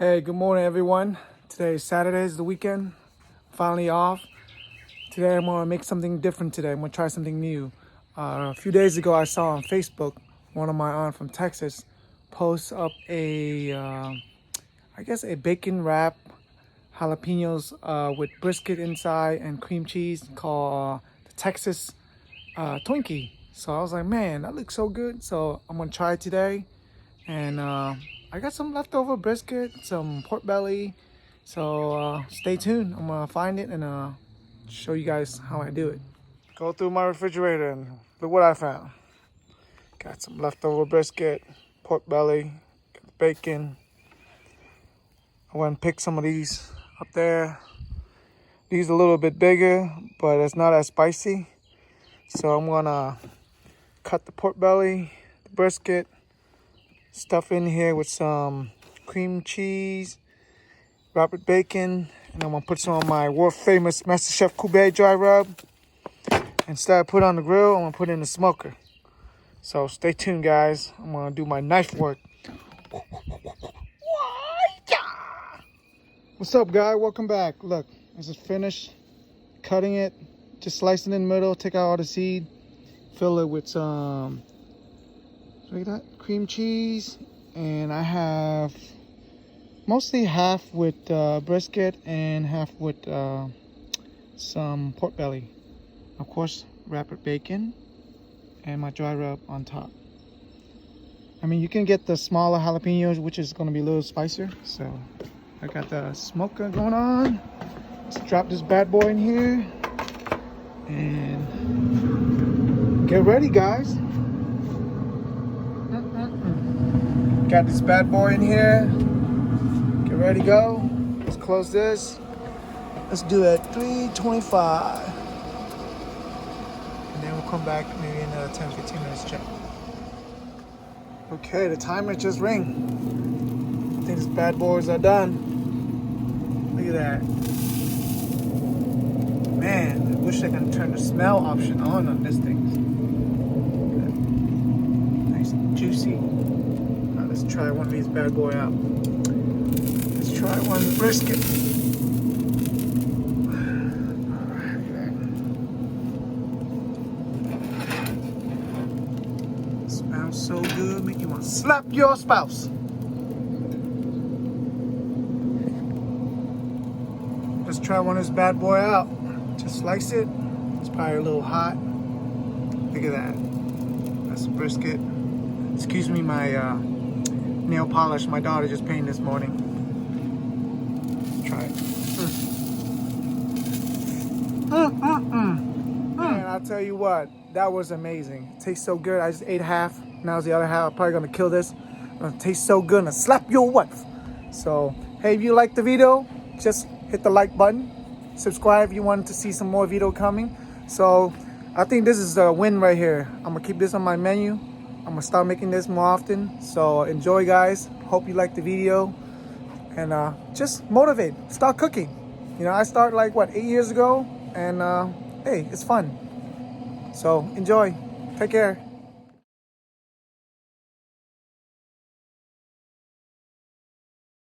Hey, good morning, everyone. Today is Saturday, is the weekend. Finally off. Today I'm gonna make something different today. I'm gonna try something new. A few days ago, I saw on Facebook one of my aunt from Texas post up I guess a bacon wrap jalapenos with brisket inside and cream cheese called the Texas Twinkie. So I was like, man, that looks so good. So I'm gonna try it today. And I got some leftover brisket, some pork belly. So stay tuned. I'm gonna find it and show you guys how I do it. Go through my refrigerator and look what I found. Got some leftover brisket, pork belly, got the bacon. I went and picked some of these up there. These are a little bit bigger, but it's not as spicy. So I'm gonna cut the pork belly, the brisket, stuff in here with some cream cheese, wrap with bacon, and I'm gonna put some of my world famous MasterChef Kobe dry rub. Instead of put on the grill, I'm gonna put it in the smoker. So stay tuned, guys. I'm gonna do my knife work. What's up, guy? Welcome back. Look, I just finished cutting it, just slicing it in the middle, take out all the seed, fill it with some, look at that, cream cheese, and I have mostly half with brisket and half with some pork belly. Of course, wrap with bacon and my dry rub on top. I mean, you can get the smaller jalapenos, which is going to be a little spicier. So I got the smoker going on. Let's drop this bad boy in here and get ready, guys. Got this bad boy in here. Get ready to go. Let's close this. Let's do it at 3:25. And then we'll come back maybe in 10-15 minutes check. Okay, the timer just rang. I think these bad boys are done. Look at that. Man, I wish I could turn the smell option on this thing. Nice and juicy. Now let's try one of these bad boy out. Let's try one brisket. Alright, look at that. Smells so good, make you want to slap your spouse. Let's try one of this bad boy out. Just slice it. It's probably a little hot. Look at that. That's a brisket. Excuse me, my nail polish. My daughter just painted this morning. Let's try it. Man, I'll tell you what. That was amazing. It tastes so good. I just ate half. Now's the other half. I'm probably gonna kill this. It tastes so good. And slap your wife. So, hey, if you liked the video, just hit the like button. Subscribe if you want to see some more video coming. So I think this is a win right here. I'm gonna keep this on my menu. I'm gonna start making this more often. So enjoy, guys. Hope you liked the video. And just motivate. Start cooking. You know, I started like, what, 8 years ago? And hey, it's fun. So enjoy. Take care.